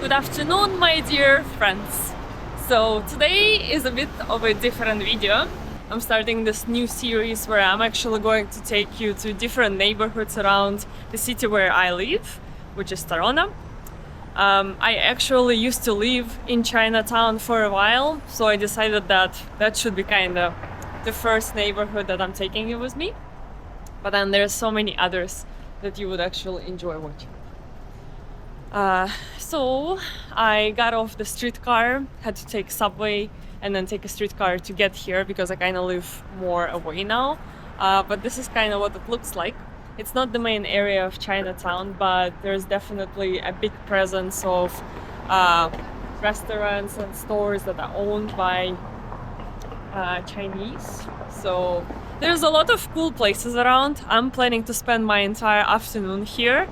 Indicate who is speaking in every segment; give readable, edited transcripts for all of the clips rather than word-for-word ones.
Speaker 1: Good afternoon, my dear friends. So today is a bit of a different video. I'm starting this new series where I'm actually going to take you to different neighborhoods around the city where I live, which is Toronto. I actually used to live in Chinatown for a while, so I decided that that should be kind of the first neighborhood that I'm taking you with me. But then there's so many others that you would actually enjoy watching. So I got off the streetcar, had to take subway and then take a streetcar to get here because I kind of live more away now. But this is kind of what it looks like. It's not the main area of Chinatown, but there's definitely a big presence of restaurants and stores that are owned by Chinese. So there's a lot of cool places around. I'm planning to spend my entire afternoon here.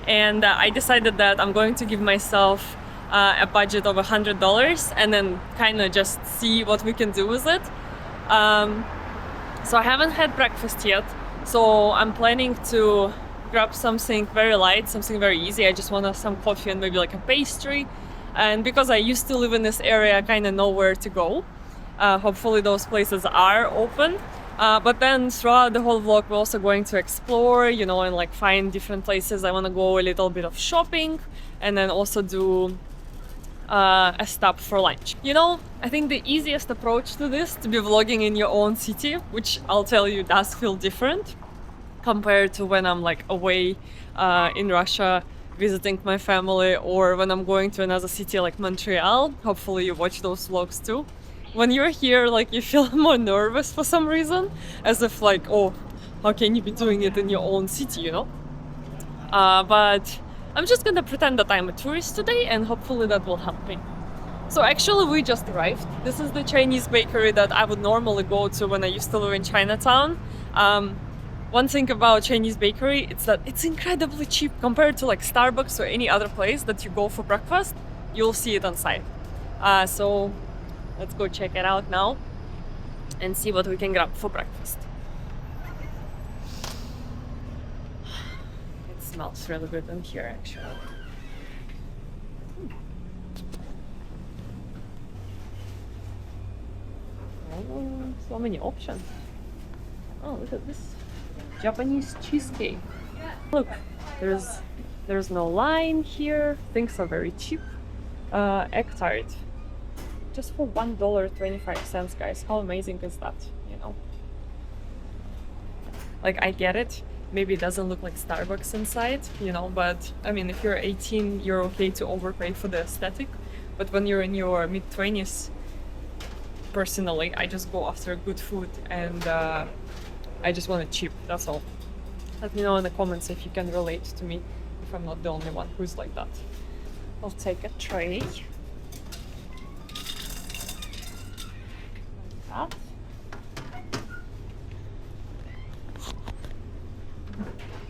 Speaker 1: And I decided that I'm going to give myself a budget of $100 and then kind of just see what we can do with it. So I haven't had breakfast yet, so I'm planning to grab something very light, something very easy. I just want some coffee and maybe like a pastry. And because I used to live in this area, I kind of know where to go. Hopefully those places are open. But then throughout the whole vlog, we're also going to explore, you know, and like find different places. I want to go a little bit of shopping and then also do a stop for lunch. You know, I think the easiest approach to this, to be vlogging in your own city, which I'll tell you does feel different compared to when I'm like away in Russia visiting my family, or when I'm going to another city like Montreal. Hopefully you watch those vlogs too. When you're here, like, you feel more nervous for some reason, as if like, oh, how can you be doing it in your own city, you know? But I'm just gonna pretend that I'm a tourist today, and hopefully that will help me. So actually we just arrived. This is the Chinese bakery that I would normally go to when I used to live in Chinatown. One thing about Chinese bakery, it's that it's incredibly cheap compared to like Starbucks or any other place that you go for breakfast. You'll see it on site. So let's go check it out now and see what we can grab for breakfast. It smells really good in here, actually. Oh, so many options. Oh, look at this Japanese cheesecake. Look, there's no line here. Things are very cheap. Egg tart. Just for $1.25, guys. How amazing is that, you know? Like, I get it. Maybe it doesn't look like Starbucks inside, you know, but I mean, if you're 18, you're okay to overpay for the aesthetic. But when you're in your mid-20s, personally, I just go after good food, and I just want it cheap, that's all. Let me know in the comments if you can relate to me, if I'm not the only one who's like that. I'll take a tray.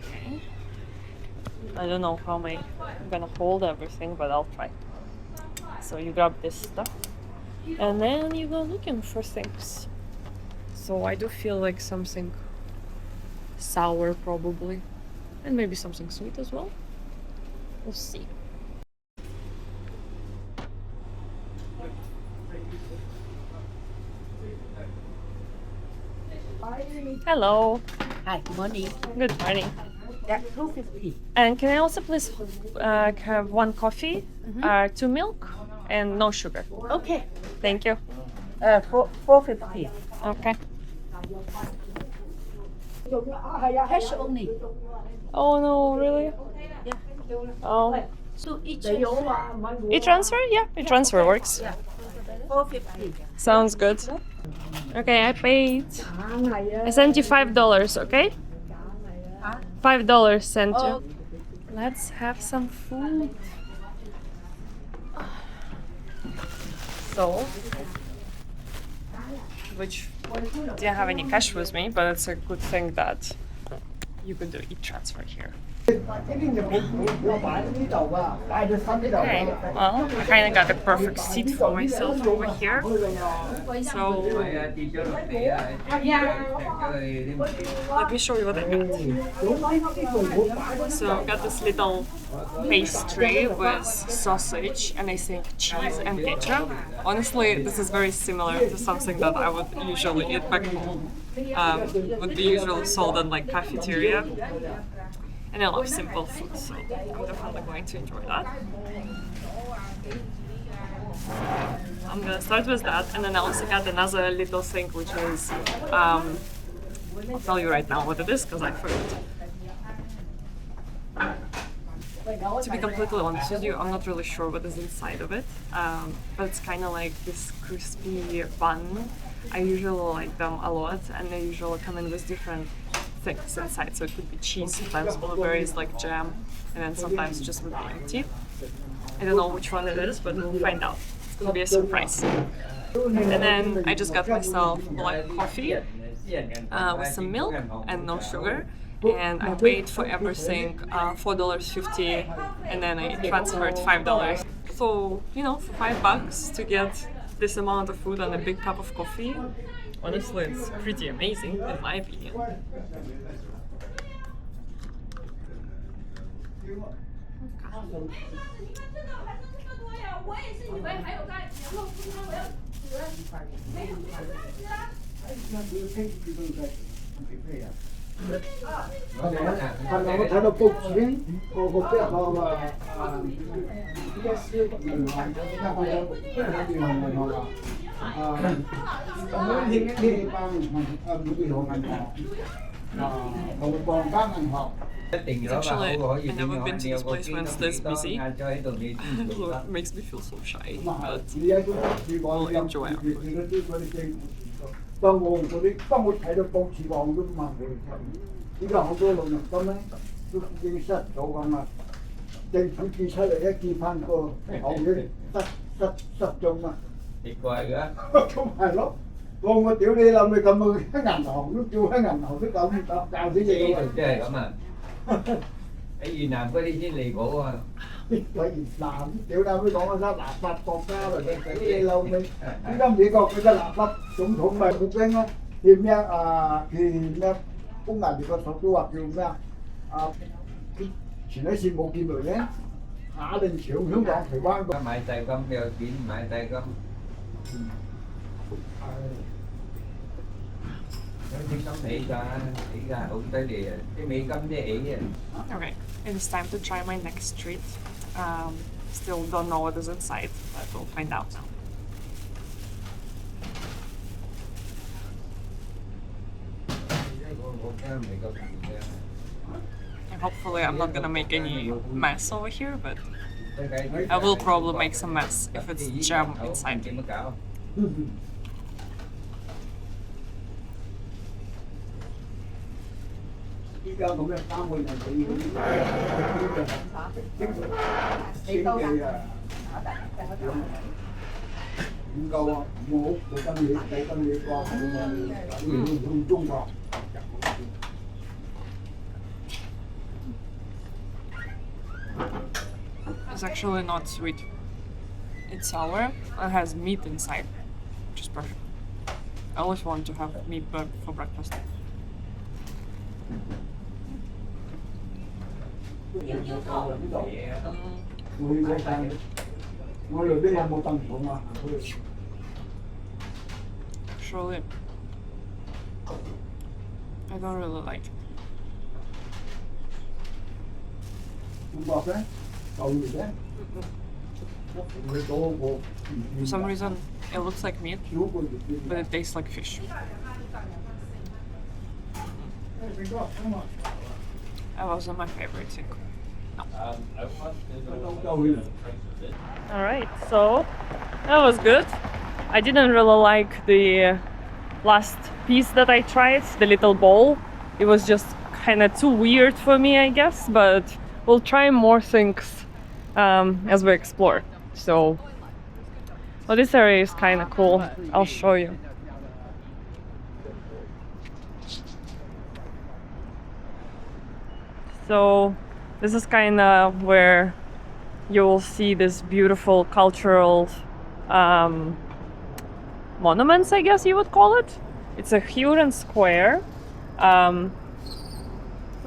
Speaker 1: Okay. I don't know how I'm gonna hold everything, but I'll try. So you grab this stuff and then you go looking for things. So I do feel like something sour probably, and maybe something sweet as well. We'll see. Hello.
Speaker 2: Hi, morning.
Speaker 1: Good morning.
Speaker 2: That's $2.50.
Speaker 1: And can I also please have one coffee, 2 milk, and no sugar?
Speaker 2: Okay.
Speaker 1: Thank you.
Speaker 2: $4.50.
Speaker 1: Okay.
Speaker 2: Cash only.
Speaker 1: Oh no, really?
Speaker 2: Yeah.
Speaker 1: Oh.
Speaker 2: So each
Speaker 1: E-transfer? Yeah, e-transfer works.
Speaker 2: $4.50.
Speaker 1: Sounds good. Okay, I paid. I sent you $5, okay?
Speaker 2: Huh?
Speaker 1: $5 sent you.
Speaker 2: Oh.
Speaker 1: Let's have some food. So, which didn't have any cash with me, but it's a good thing that you could do e-transfer here. Okay, well, I kind of got a perfect seat for myself over here. So, let me show you what I got. So, I got this little pastry with sausage and I think cheese and ketchup. Honestly, this is very similar to something that I would usually eat back home. Would be usually sold at like cafeteria. And I love simple food, so I'm definitely going to enjoy that. I'm gonna start with that, and then I also got another little thing, which is, I'll tell you right now what it is, because I forgot. To be completely honest with you, I'm not really sure what is inside of it, but it's kind of like this crispy bun. I usually like them a lot, and they usually come in with different things inside. So it could be cheese, sometimes blueberries like jam, and then sometimes just would be empty. I don't know which one it is, but we'll find out. It's gonna be a surprise. And then I just got myself black coffee with some milk and no sugar. And I paid for everything $4.50, and then I transferred $5. So, you know, for $5 to get this amount of food and a big cup of coffee, honestly, it's pretty amazing, in my opinion. Actually, I've never been to this place when it's this busy. It makes me feel so shy, but we'll enjoy our food.
Speaker 3: 當我嗰啲當我睇到報紙網都問佢哋，依家好多農民工咧都已經失咗咁啦，政府寄出嚟一見翻個後嘅失蹤啊！奇怪㗎，咁係咯，我屌你諗你咁啊，喺銀行都叫喺銀行都咁教啲嘢喎，即係咁啊！喺越南嗰啲先離譜啊！喺越南屌你咪講嗰啲垃圾國家嚟嘅，屌你老味！依家美國嗰啲垃圾總統咪好驚咯，叫咩啊？叫咩？東南邊個首都話叫咩啊？啊，前一線冇見到嘅，下定搶香港、台灣個買大金有錢買大金。
Speaker 1: Okay, it's time to try my next treat. Still don't know what is inside, but we'll find out now. And hopefully I'm not gonna make any mess over here, but I will probably make some mess if it's jam inside. It's actually not sweet. It's sour and has meat inside, which is perfect. I always want to have meat for breakfast. Actually, I don't really like it. For some reason, it looks like meat, but it tastes like fish. That wasn't my favorite thing. No. Alright, so that was good. I didn't really like the last piece that I tried, the little bowl. It was just kind of too weird for me, I guess, but we'll try more things as we explore. So, well, this area is kind of cool. I'll show you. So This is kind of where you will see this beautiful cultural monuments, I guess you would call it. It's a Huron Square, a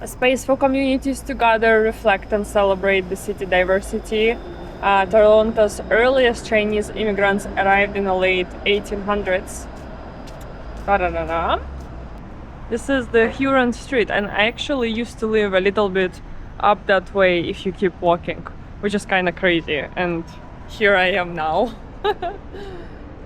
Speaker 1: space for communities to gather, reflect, and celebrate the city diversity. Toronto's earliest Chinese immigrants arrived in the late 1800s. Da-da-da-da. This is the Huron Street, and I actually used to live a little bit up that way if you keep walking, which is kind of crazy. And here I am now.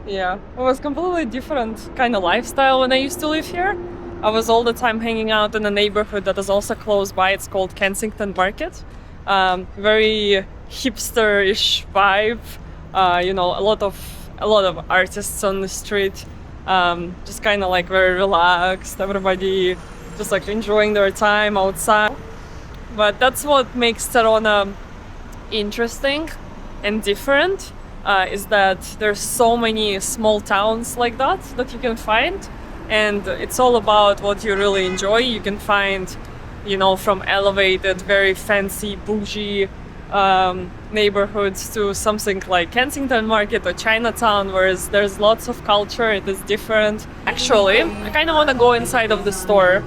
Speaker 1: Yeah, it was completely different kind of lifestyle when I used to live here. I was all the time hanging out in a neighborhood that is also close by. It's called Kensington Market. Very hipster-ish vibe. You know, a lot of artists on the street. Just kind of like very relaxed. Everybody just like enjoying their time outside. But that's what makes Toronto interesting and different. Is that there's so many small towns like that you can find, and it's all about what you really enjoy. You can find, you know, from elevated, very fancy, bougie neighborhoods to something like Kensington Market or Chinatown, where there's lots of culture. It is different. Actually, I kind of want to go inside of the store.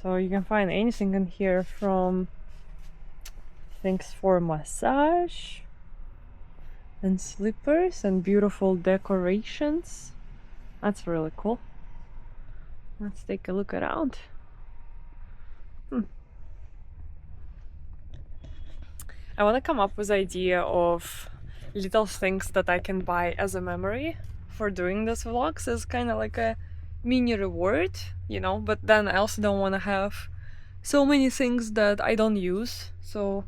Speaker 1: So you can find anything in here, from things for massage and slippers and beautiful decorations. That's really cool. Let's take a look around. I want to come up with the idea of little things that I can buy as a memory for doing this vlogs, as kind of like a mini reward, you know, but then I also don't want to have so many things that I don't use, so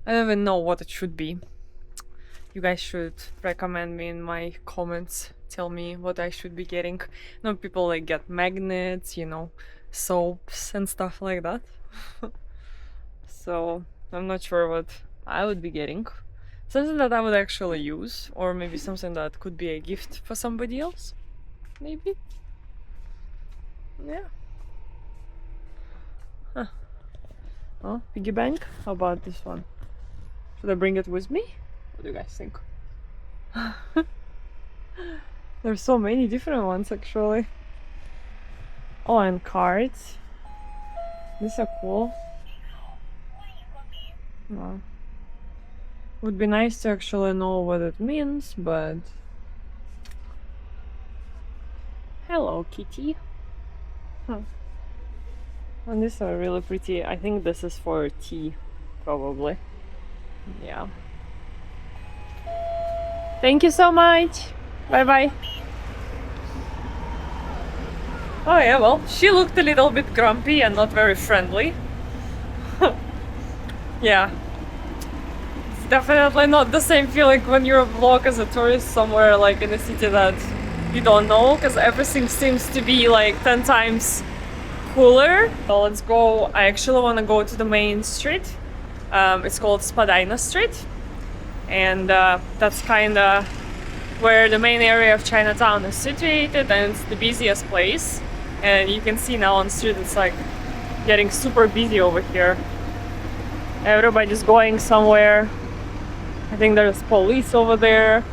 Speaker 1: I don't even know what it should be. You guys should recommend me in my comments. Tell me what I should be getting. You know, people like get magnets, you know, soaps and stuff like that. So I'm not sure what I would be getting. Something that I would actually use, or maybe something that could be a gift for somebody else. Maybe. Yeah. Huh. Oh, piggy bank? How about this one? Should I bring it with me? What do you guys think? There's so many different ones actually. Oh, and cards. These are cool. Well, would be nice to actually know what it means, but... Hello, kitty. Huh. And these are really pretty. I think this is for tea, probably. Yeah. Thank you so much. Bye bye. Oh yeah, well, she looked a little bit grumpy and not very friendly. Yeah. It's definitely not the same feeling when you vlog as a tourist somewhere like in a city that you don't know, because everything seems to be like 10 times cooler. So let's go. I actually want to go to the main street. It's called Spadina Street, and that's kind of where the main area of Chinatown is situated, and it's the busiest place. And you can see now on the street it's like getting super busy over here. Everybody's going somewhere. I think there's police over there.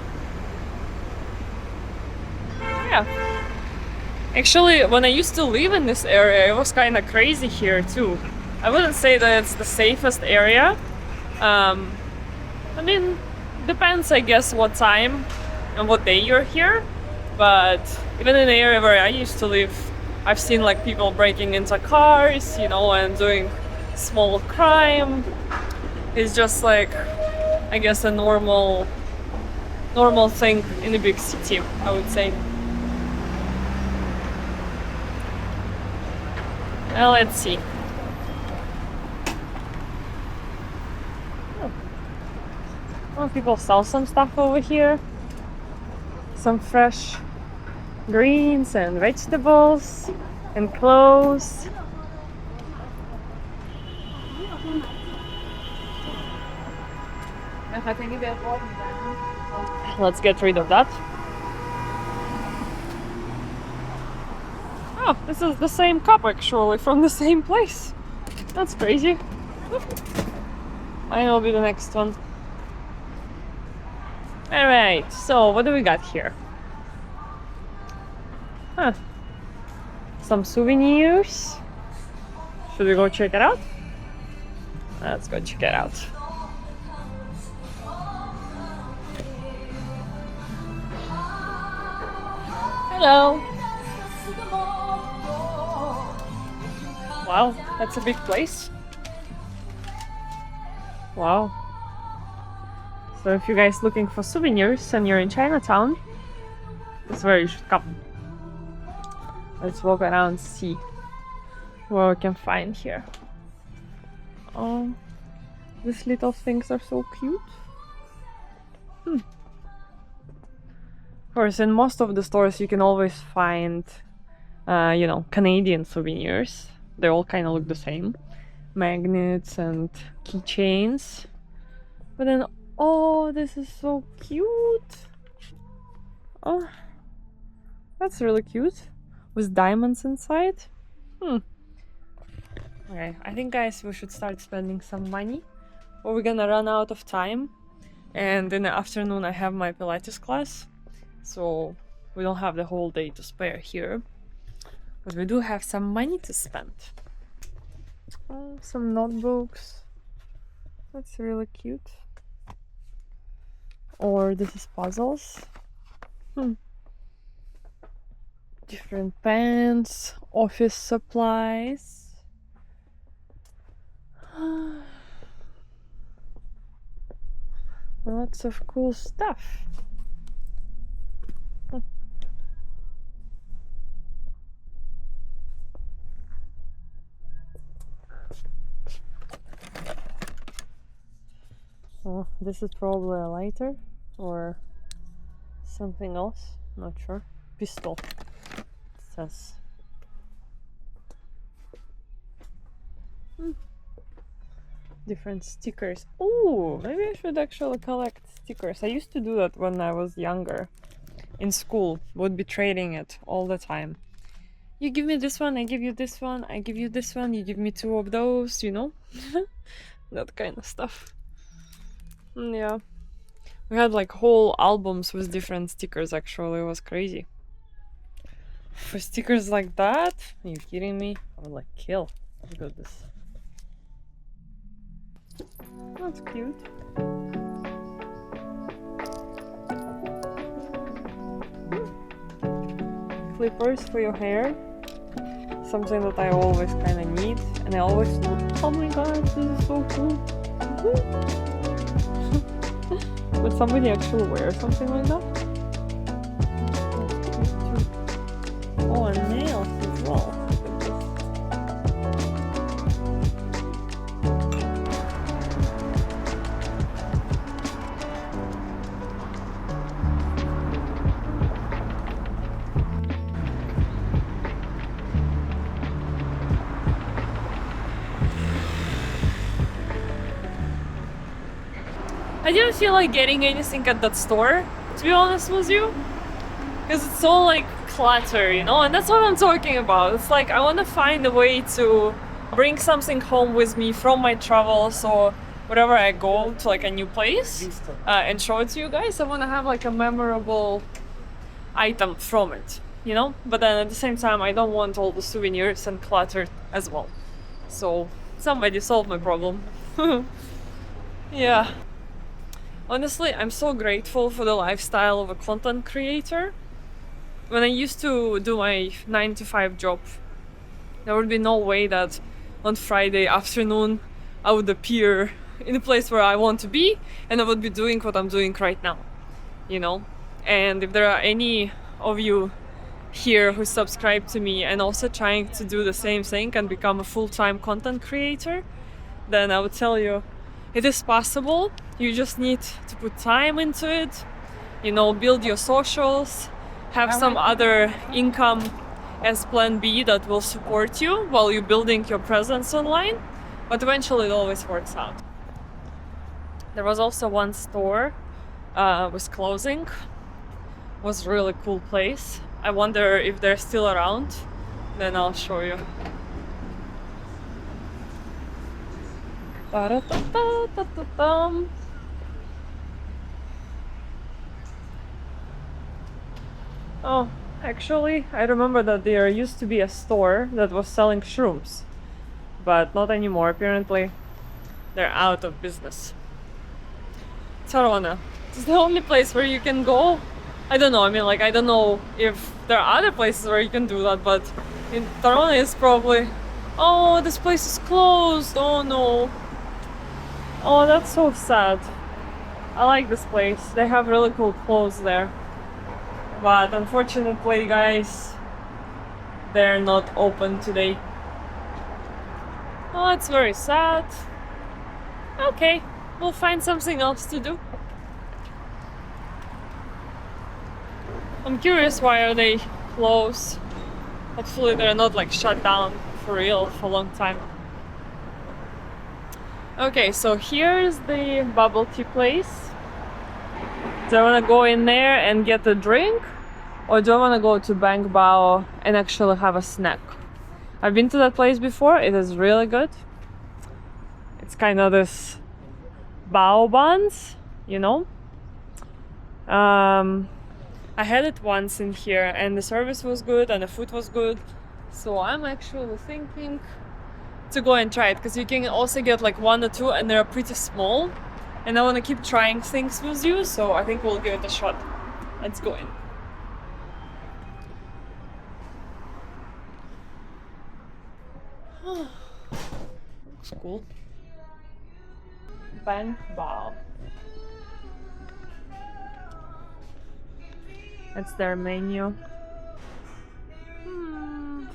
Speaker 1: Yeah. Actually, when I used to live in this area, it was kind of crazy here too. I wouldn't say that it's the safest area. I mean, depends, I guess, what time and what day you're here. But even in the area where I used to live, I've seen like people breaking into cars, you know, and doing small crime. It's just like, I guess, a normal thing in a big city, I would say. Well, let's see. Well, people sell some stuff over here. Some fresh greens and vegetables and clothes. Let's get rid of that. Oh, this is the same cup actually, from the same place. That's crazy. Mine will be the next one. Alright, so what do we got here? Huh. Some souvenirs. Should we go check it out? Let's go check it out. Hello. Wow, that's a big place. Wow. So if you guys looking for souvenirs and you're in Chinatown, that's where you should come. Let's walk around and see what we can find here. Oh, these little things are so cute. Of course, in most of the stores you can always find, you know, Canadian souvenirs. They all kind of look the same. Magnets and keychains. But then, oh, this is so cute. Oh, that's really cute. With diamonds inside. Okay, I think, guys, we should start spending some money, or we're gonna run out of time. And in the afternoon I have my Pilates class, so we don't have the whole day to spare here. But we do have some money to spend. Oh, some notebooks. That's really cute. Or this is puzzles. Different pens, office supplies. Lots of cool stuff. Oh, this is probably a lighter or something else. Not sure. Pistol. It says. Different stickers. Oh, maybe I should actually collect stickers. I used to do that when I was younger. In school, would be trading it all the time. You give me this one, I give you this one, I give you this one, you give me 2 of those, you know? That kind of stuff. Yeah. We had like whole albums with different stickers, actually. It was crazy. For stickers like that? Are you kidding me? I would like kill. Look at this. That's cute. Clippers for your hair. Something that I always kind of need. And I always thought, oh my god, this is so cool. Would somebody actually wear something like that? Oh, and nails as well. Look at this. I didn't feel like getting anything at that store, to be honest with you, because it's all like clutter, you know, and that's what I'm talking about. It's like I want to find a way to bring something home with me from my travels or wherever I go to like a new place and show it to you guys. I want to have like a memorable item from it, you know, but then at the same time I don't want all the souvenirs and clutter as well. So somebody solved my problem. Yeah. Honestly, I'm so grateful for the lifestyle of a content creator. When I used to do my 9-to-5 job, there would be no way that on Friday afternoon I would appear in a place where I want to be and I would be doing what I'm doing right now, you know? And if there are any of you here who subscribe to me and also trying to do the same thing and become a full-time content creator, then I would tell you, it is possible. You just need to put time into it, you know, build your socials, have some other income as plan B that will support you while you're building your presence online, but eventually it always works out. There was also one store was closing. It was a really cool place. I wonder if they're still around. Then I'll show you. Ta-ra-ta-ta-ta-ta-tam. Oh, actually, I remember that there used to be a store that was selling shrooms, but not anymore. Apparently, they're out of business. Tarawona. It's the only place where you can go. I don't know. I mean, like, I don't know if there are other places where you can do that, but in Tarawona is probably. Oh, this place is closed. Oh no. Oh, that's so sad. I like this place. They have really cool clothes there. But unfortunately, guys, they're not open today. Oh, it's very sad. Okay, we'll find something else to do. I'm curious, why are they closed? Hopefully they're not like shut down for real for a long time. Okay, so here's the bubble tea place. Do I want to go in there and get a drink, or do I want to go to Bang Bao and actually have a snack? I've been to that place before. It is really good. It's kind of this bao buns, you know. I had it once in here and the service was good and the food was good. So I'm actually thinking to go and try it, because you can also get like 1 or 2 and they're pretty small. And I want to keep trying things with you, so I think we'll give it a shot. Let's go in. Looks cool. Bang Bao. That's their menu.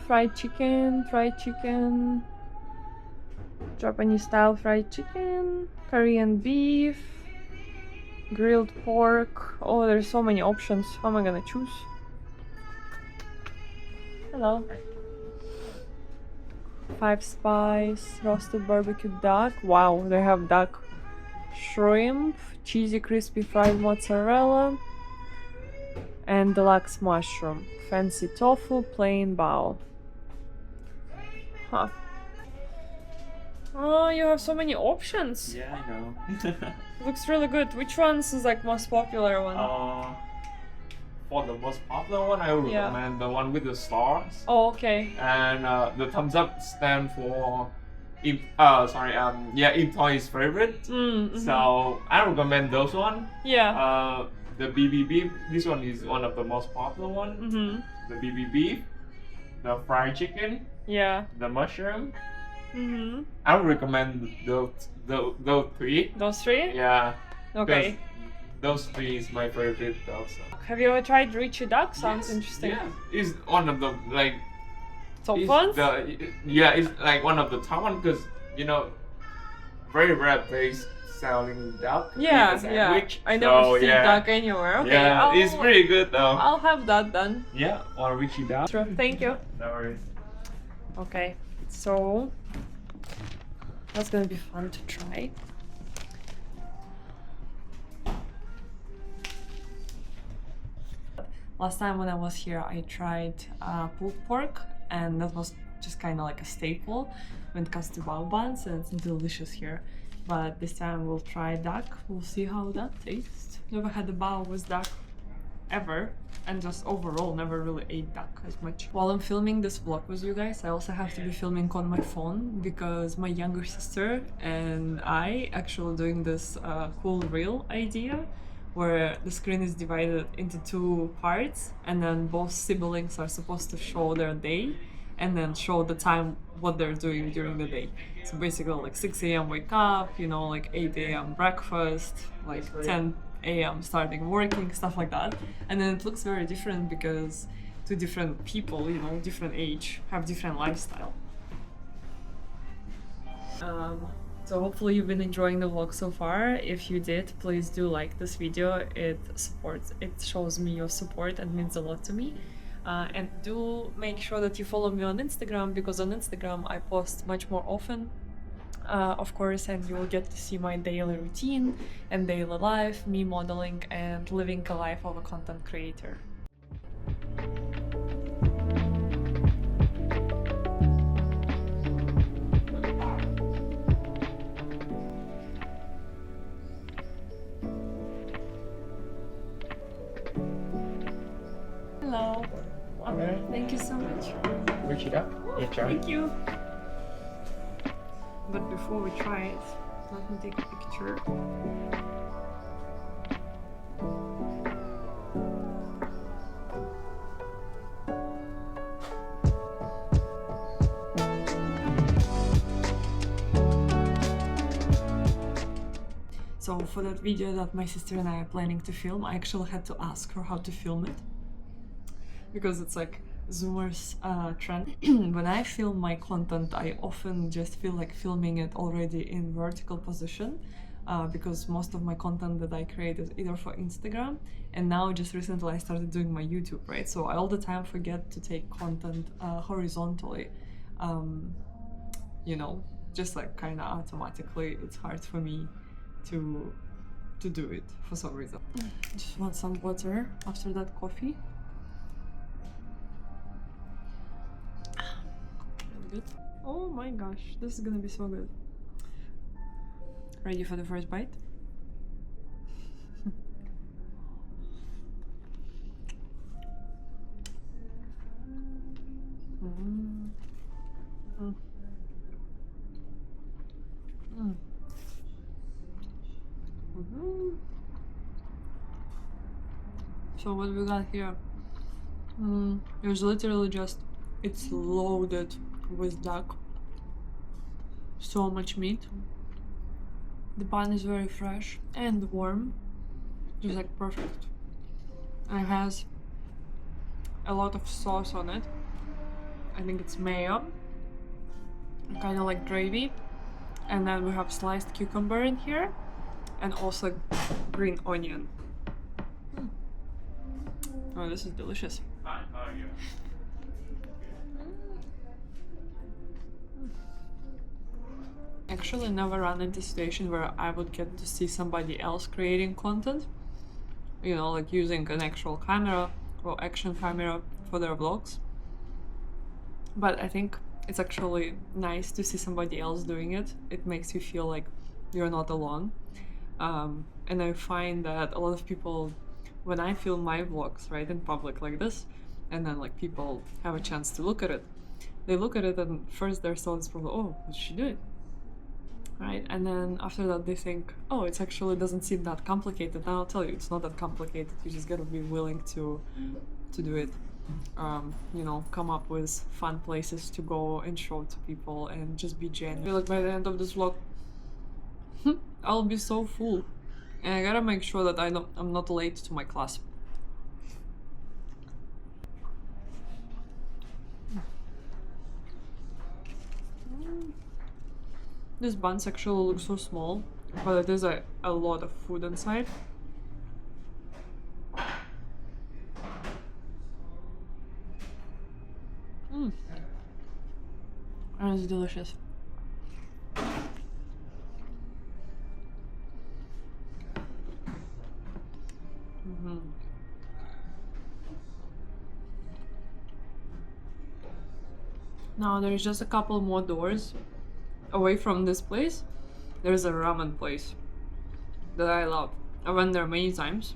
Speaker 1: Fried chicken, Japanese style fried chicken, Korean beef, grilled pork. Oh, there's so many options. How am I gonna choose? Hello. 5 spice, roasted barbecue duck. Wow, they have duck. Shrimp, cheesy crispy fried mozzarella, and deluxe mushroom. Fancy tofu, plain bao. Huh. Oh, you have so many options.
Speaker 4: Yeah, I know.
Speaker 1: Looks really good. Which one's is like most popular one?
Speaker 4: For the most popular one, I would
Speaker 1: Yeah.
Speaker 4: recommend the one with the stars.
Speaker 1: Oh, okay.
Speaker 4: And the thumbs up stand for Im Toy's favorite.
Speaker 1: Mm-hmm.
Speaker 4: So I recommend those one.
Speaker 1: Yeah.
Speaker 4: The BB beef. This one is one of the most popular one.
Speaker 1: Mm-hmm.
Speaker 4: The BB beef, the fried chicken,
Speaker 1: Yeah.
Speaker 4: the mushroom.
Speaker 1: Mm-hmm.
Speaker 4: I would recommend those 3.
Speaker 1: Those 3?
Speaker 4: Yeah.
Speaker 1: Okay.
Speaker 4: 'cause those 3 is my favorite also.
Speaker 1: Have you ever tried Richie Duck? Sounds
Speaker 4: Yes,
Speaker 1: interesting.
Speaker 4: Yeah, it's one of the like.
Speaker 1: Top
Speaker 4: it's
Speaker 1: ones?
Speaker 4: It's like one of the top one, because very rare place selling duck. in
Speaker 1: Yeah,
Speaker 4: a sandwich.
Speaker 1: I never
Speaker 4: So,
Speaker 1: see
Speaker 4: yeah.
Speaker 1: duck anywhere. Okay.
Speaker 4: Yeah, it's pretty good though.
Speaker 1: I'll have that then.
Speaker 4: Yeah, or Richie duck.
Speaker 1: Sure. Thank you.
Speaker 4: No worries.
Speaker 1: Okay, so that's gonna be fun to try. Last time when I was here, I tried pulled pork, and that was just kind of like a staple when it comes to bao buns, and it's delicious here. But this time we'll try duck. We'll see how that tastes. Never had a bao with duck ever, and just overall never really ate duck as much. While I'm filming this vlog with you guys, I also have to be filming on my phone, because my younger sister and I actually doing this cool reel idea where the screen is divided into 2 parts, and then both siblings are supposed to show their day and then show the time what they're doing during the day. So basically like 6 a.m. wake up, like 8 a.m. breakfast, like 10 a.m. starting working, stuff like that. And then it looks very different because 2 different people, different age, have different lifestyle. So hopefully you've been enjoying the vlog so far. If you did, please do like this video. It shows me your support and means a lot to me. And do make sure that you follow me on Instagram, because on Instagram I post much more often, of course, and you will get to see my daily routine and daily life, me modeling and living a life of a content creator. Thank you so much.
Speaker 4: Reach it up. Yeah, try.
Speaker 1: Thank you. But before we try it, let me take a picture. So for that video that my sister and I are planning to film, I actually had to ask her how to film it. Because it's like Zoomers trend. When I film my content, I often just feel like filming it already in vertical position. Because most of my content that I create is either for Instagram, and now just recently I started doing my YouTube, right? So I all the time forget to take content horizontally. You know, just like kind of automatically, it's hard for me to do it for some reason. Just want some water after that coffee. Really good. Oh my gosh, this is gonna be so good. Ready for the first bite? Mm. Mm. Mm. Mm-hmm. So what we got here? There's literally just, it's loaded with duck. So much meat. The bun is very fresh and warm, just like perfect. And it has a lot of sauce on it. I think it's mayo, kind of like gravy. And then we have sliced cucumber in here, and also green onion. Oh, this is delicious. Actually never run into a situation where I would get to see somebody else creating content, you know, like using an actual camera or action camera for their vlogs. But I think it's actually nice to see somebody else doing it. It makes you feel like you're not alone. And I find that a lot of people, when I film my vlogs, right, in public like this, and then like people have a chance to look at it, they look at it and first their thought is probably, oh, what's she doing? Right? And then after that they think, oh, it actually doesn't seem that complicated. And I'll tell you, it's not that complicated. You just gotta be willing to do it. You know, come up with fun places to go and show to people and just be genuine. I feel like by the end of this vlog, I'll be so full. And I gotta make sure that I'm not late to my class. This bun actually looks so small, but it is a lot of food inside. And it's delicious. Now there's just a couple more doors away from this place. There's a ramen place that I love. I went there many times.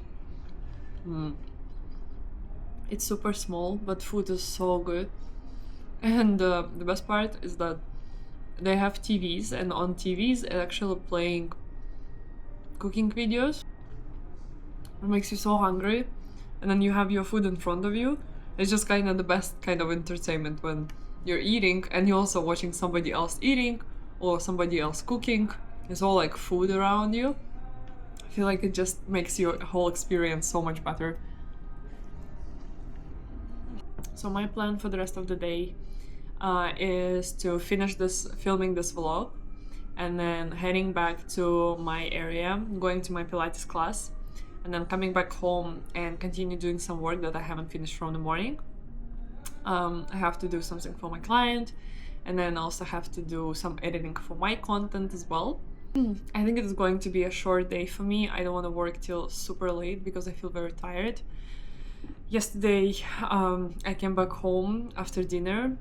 Speaker 1: It's super small, but food is so good. And the best part is that they have TVs, and on TVs it's actually playing cooking videos. It makes you so hungry, and then you have your food in front of you. It's just kind of the best kind of entertainment when you're eating and you're also watching somebody else eating or somebody else cooking. It's all like food around you. I feel like it just makes your whole experience so much better. So my plan for the rest of the day is to finish filming this vlog, and then heading back to my area, going to my Pilates class, and then coming back home and continue doing some work that I haven't finished from the morning. I have to do something for my client, and then also have to do some editing for my content as well. I think it is going to be a short day for me. I don't want to work till super late because I feel very tired. Yesterday I came back home after dinner,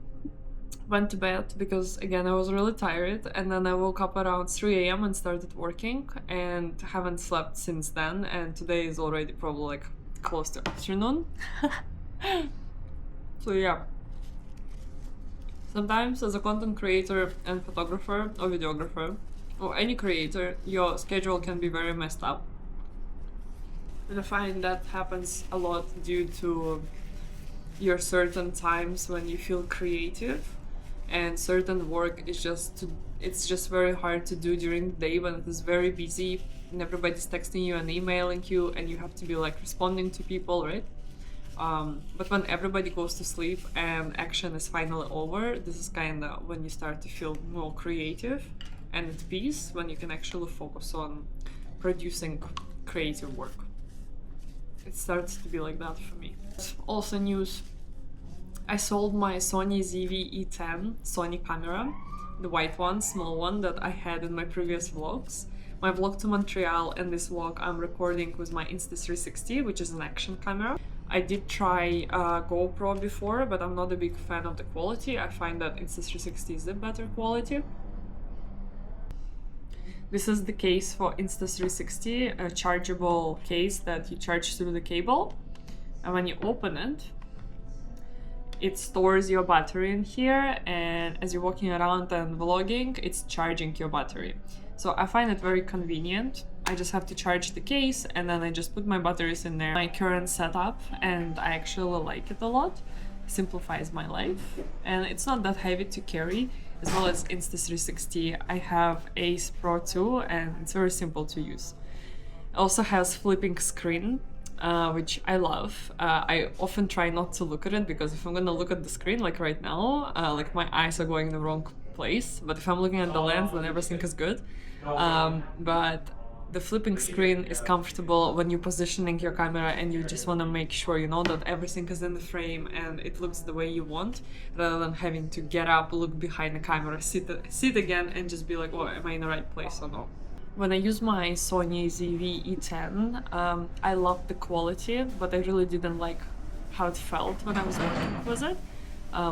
Speaker 1: went to bed because again I was really tired, and then I woke up around 3 a.m. and started working and haven't slept since then, and today is already probably like close to afternoon. So yeah, sometimes as a content creator and photographer or videographer or any creator, your schedule can be very messed up. And I find that happens a lot due to your certain times when you feel creative, and certain work is it's just very hard to do during the day when it is very busy and everybody's texting you and emailing you and you have to be like responding to people, right? But when everybody goes to sleep and action is finally over, this is kind of when you start to feel more creative and at peace, when you can actually focus on producing creative work. It starts to be like that for me. Also news, I sold my Sony ZV-E10 Sony camera, the white one, small one that I had in my previous vlogs. My vlog to Montreal and this vlog I'm recording with my Insta360, which is an action camera. I did try GoPro before, but I'm not a big fan of the quality. I find that Insta360 is a better quality. This is the case for Insta360, a chargeable case that you charge through the cable. And when you open it, it stores your battery in here, and as you're walking around and vlogging, it's charging your battery. So I find it very convenient. I just have to charge the case and then I just put my batteries in there. My current setup, and I actually like it a lot. Simplifies my life and it's not that heavy to carry. As well as Insta360, I have Ace Pro 2 and it's very simple to use. It also has flipping screen, which I love. I often try not to look at it because if I'm gonna look at the screen like right now, like my eyes are going in the wrong place. But if I'm looking at the lens, then everything is good. But the flipping screen is comfortable when you're positioning your camera and you just want to make sure, you know, that everything is in the frame and it looks the way you want, rather than having to get up, look behind the camera, sit again and just be like, oh, am I in the right place or no? When I use my Sony ZV-E10, I love the quality, but I really didn't like how it felt when I was working with it.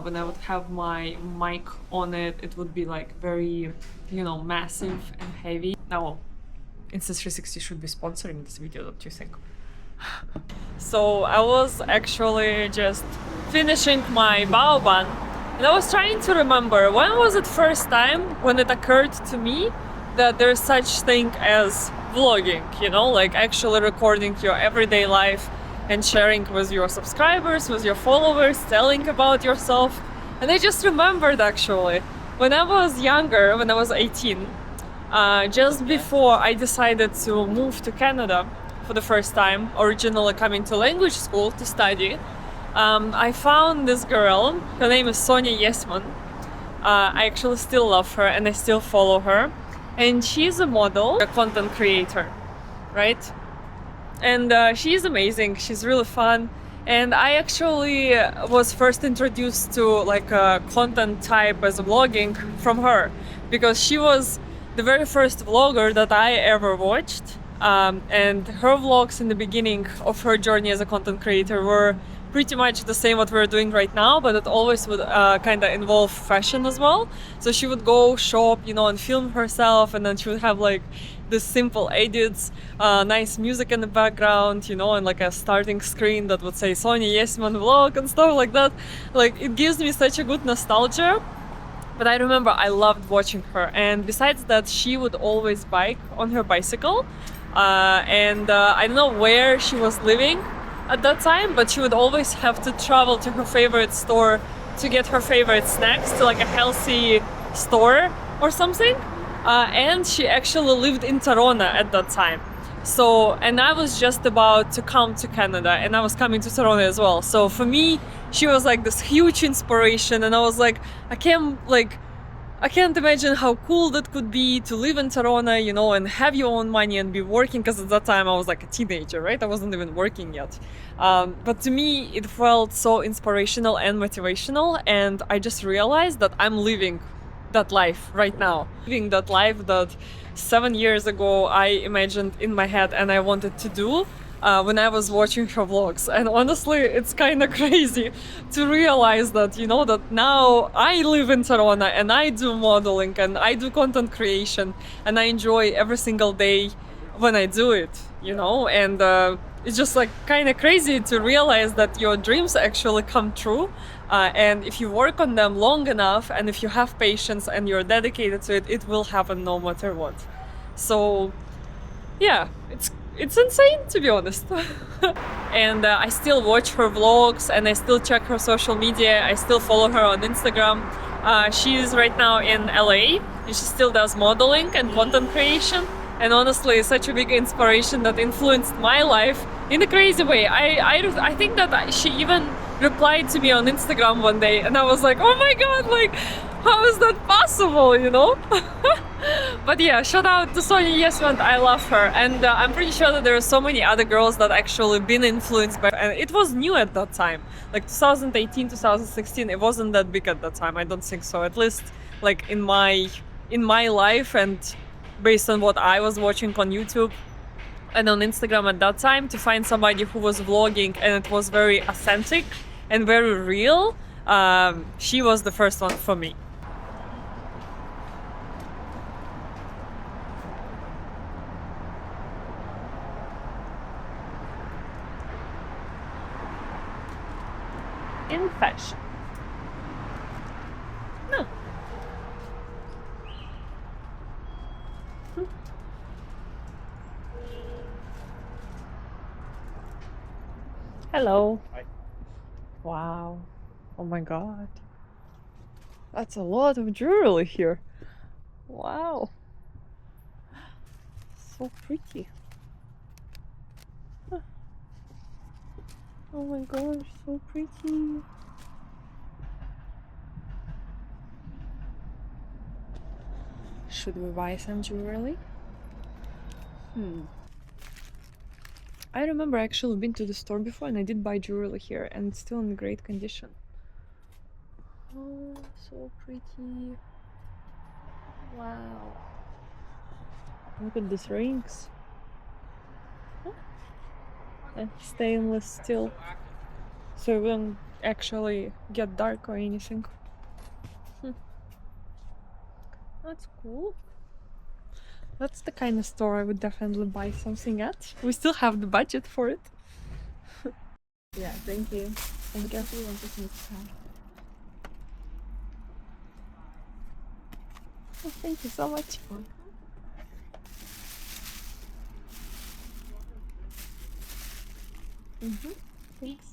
Speaker 1: When I would have my mic on it, it would be like very, you know, massive and heavy. Now, Insta360 should be sponsoring this video, don't you think? So I was actually just finishing my bao ban, and I was trying to remember when was it first time when it occurred to me that there's such thing as vlogging, you know, like actually recording your everyday life and sharing with your subscribers, with your followers, telling about yourself. And I just remembered actually, when I was younger, when I was 18, just before I decided to move to Canada for the first time, originally coming to language school to study, I found this girl. Her name is Sonia Yesman. I actually still love her and I still follow her. And she's a model, a content creator, right? And she's amazing, she's really fun. And I actually was first introduced to like a content type as vlogging from her, because she was the very first vlogger that I ever watched, and her vlogs in the beginning of her journey as a content creator were pretty much the same what we're doing right now, but it always would kind of involve fashion as well. So she would go shop, you know, and film herself, and then she would have like this simple edits, nice music in the background, you know, and like a starting screen that would say Sonia Yesman vlog and stuff like that. Like, it gives me such a good nostalgia. But I remember I loved watching her, and besides that, she would always bike on her bicycle, and I don't know where she was living at that time, but she would always have to travel to her favorite store to get her favorite snacks, to like a healthy store or something, and she actually lived in Toronto at that time. So, and I was just about to come to Canada, and I was coming to Toronto as well. So for me, she was like this huge inspiration, and I was like, I can't imagine how cool that could be to live in Toronto, you know, and have your own money and be working, because at that time I was like a teenager, right? I wasn't even working yet. But to me, it felt so inspirational and motivational, and I just realized that I'm living that life right now. Living that life that 7 years ago I imagined in my head and I wanted to do when I was watching her vlogs. And honestly, it's kind of crazy to realize that, you know, that now I live in Toronto and I do modeling and I do content creation and I enjoy every single day when I do it, you know. And it's just like kind of crazy to realize that your dreams actually come true, and if you work on them long enough and if you have patience and you're dedicated to it, it will happen no matter what. So yeah, it's insane, to be honest. And I still watch her vlogs and I still check her social media. I still follow her on Instagram. She is right now in LA and she still does modeling and content creation. And honestly, it's such a big inspiration that influenced my life in a crazy way. I think that she even replied to me on Instagram one day, and I was like, oh my god, like, how is that possible, you know? But yeah, shout out to Sonia Yeswant, I love her. And I'm pretty sure that there are so many other girls that actually been influenced by, and it was new at that time. Like 2018, 2016, it wasn't that big at that time, I don't think so. At least like in my life and based on what I was watching on YouTube and on Instagram at that time, to find somebody who was vlogging and it was very authentic and very real, she was the first one for me. In fashion. No. Hello.
Speaker 4: Hi.
Speaker 1: Wow. Oh my god. That's a lot of jewelry here. Wow. So pretty. Huh. Oh my gosh, so pretty. Should we buy some jewelry? I remember actually been to the store before and I did buy jewelry here and it's still in great condition. Oh, so pretty. Wow. Look at these rings. Huh? And stainless steel. So it won't actually get dark or anything. That's cool. That's the kind of store I would definitely buy something at. We still have the budget for it.
Speaker 2: Yeah, thank you.
Speaker 1: Thank you.
Speaker 2: You want to see this car?
Speaker 1: Oh, thank you so much. Thanks.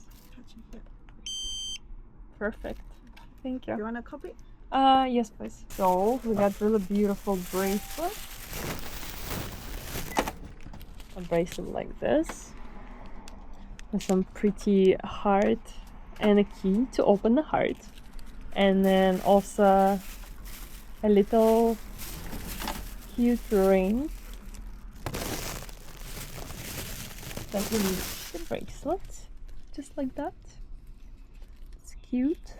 Speaker 1: Perfect. Thank you.
Speaker 2: You want a copy?
Speaker 1: Yes, please. So we got really beautiful bracelet. A bracelet like this, with some pretty heart and a key to open the heart, and then also a little cute ring that will be the bracelet, just like that. It's cute.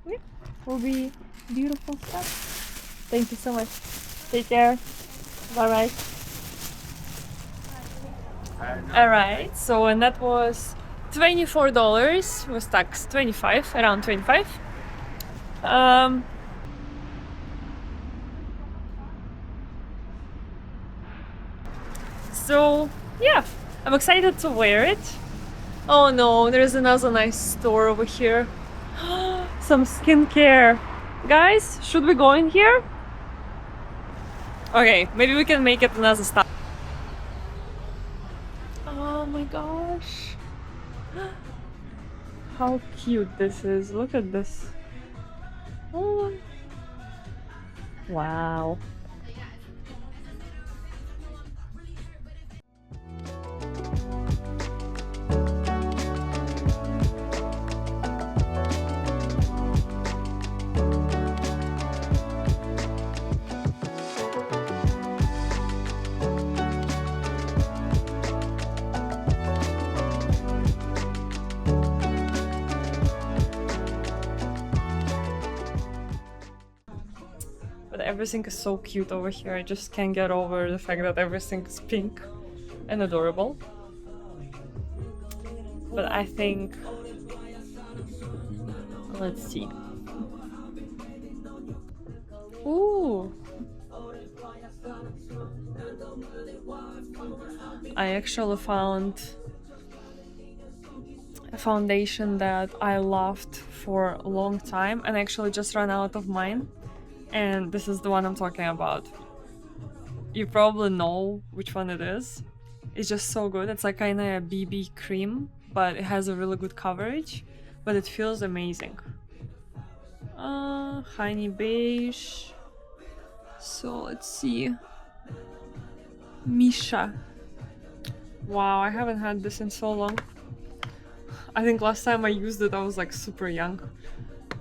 Speaker 1: Yeah, will be beautiful stuff. Thank you so much. Take care. Bye bye. Alright, so and that was $24 with tax, 25, around 25. So yeah, I'm excited to wear it. Oh no, there's another nice store over here. Some skincare. Guys, should we go in here? Okay, maybe we can make it another stop. Oh my gosh. How cute this is. Look at this. Oh. Wow. But everything is so cute over here. I just can't get over the fact that everything is pink and adorable. But I think, let's see. Ooh. I actually found a foundation that I loved for a long time and I actually just ran out of mine. And this is the one I'm talking about. You probably know which one it is. It's just so good. It's like kind of a BB cream, but it has a really good coverage, but it feels amazing. Honey beige. So let's see. Misha. Wow, I haven't had this in so long. I think last time I used it I was like super young.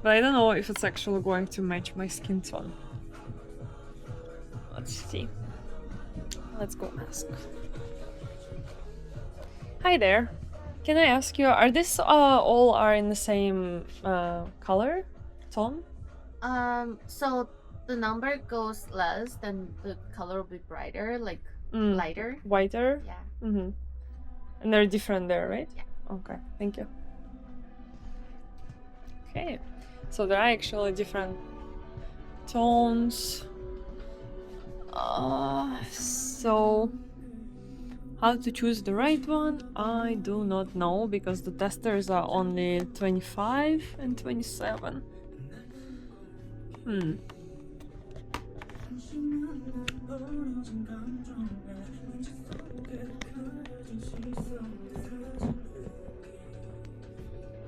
Speaker 1: But I don't know if it's actually going to match my skin tone. Let's see. Let's go ask. Hi there. Can I ask you, are this all are in the same color tone?
Speaker 2: So the number goes less, then the color will be brighter, like lighter.
Speaker 1: Whiter?
Speaker 2: Yeah.
Speaker 1: Mm-hmm. And they're different there, right?
Speaker 2: Yeah.
Speaker 1: Okay, thank you. Okay, so there are actually different tones. So how to choose the right one? I do not know because the testers are only 25 and 27.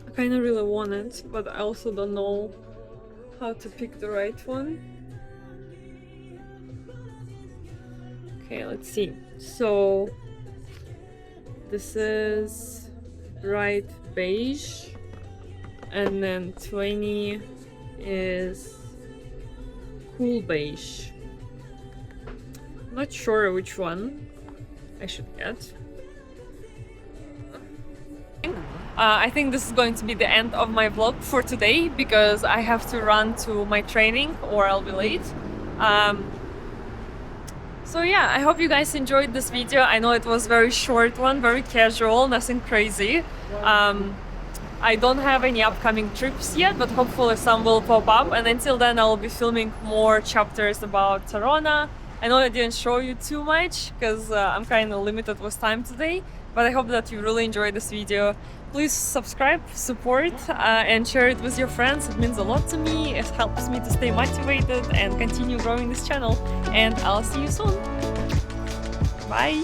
Speaker 1: I kind of really want it, but I also don't know how to pick the right one. Okay, let's see. So this is bright beige, and then 20 is cool beige. Not sure which one I should get. I think this is going to be the end of my vlog for today because I have to run to my training or I'll be late. So yeah, I hope you guys enjoyed this video. I know it was very short one, very casual, nothing crazy. I don't have any upcoming trips yet, but hopefully some will pop up. And until then, I'll be filming more chapters about Tarona. I know I didn't show you too much because I'm kind of limited with time today, but I hope that you really enjoyed this video. Please subscribe, support, and share it with your friends. It means a lot to me. It helps me to stay motivated and continue growing this channel. And I'll see you soon. Bye!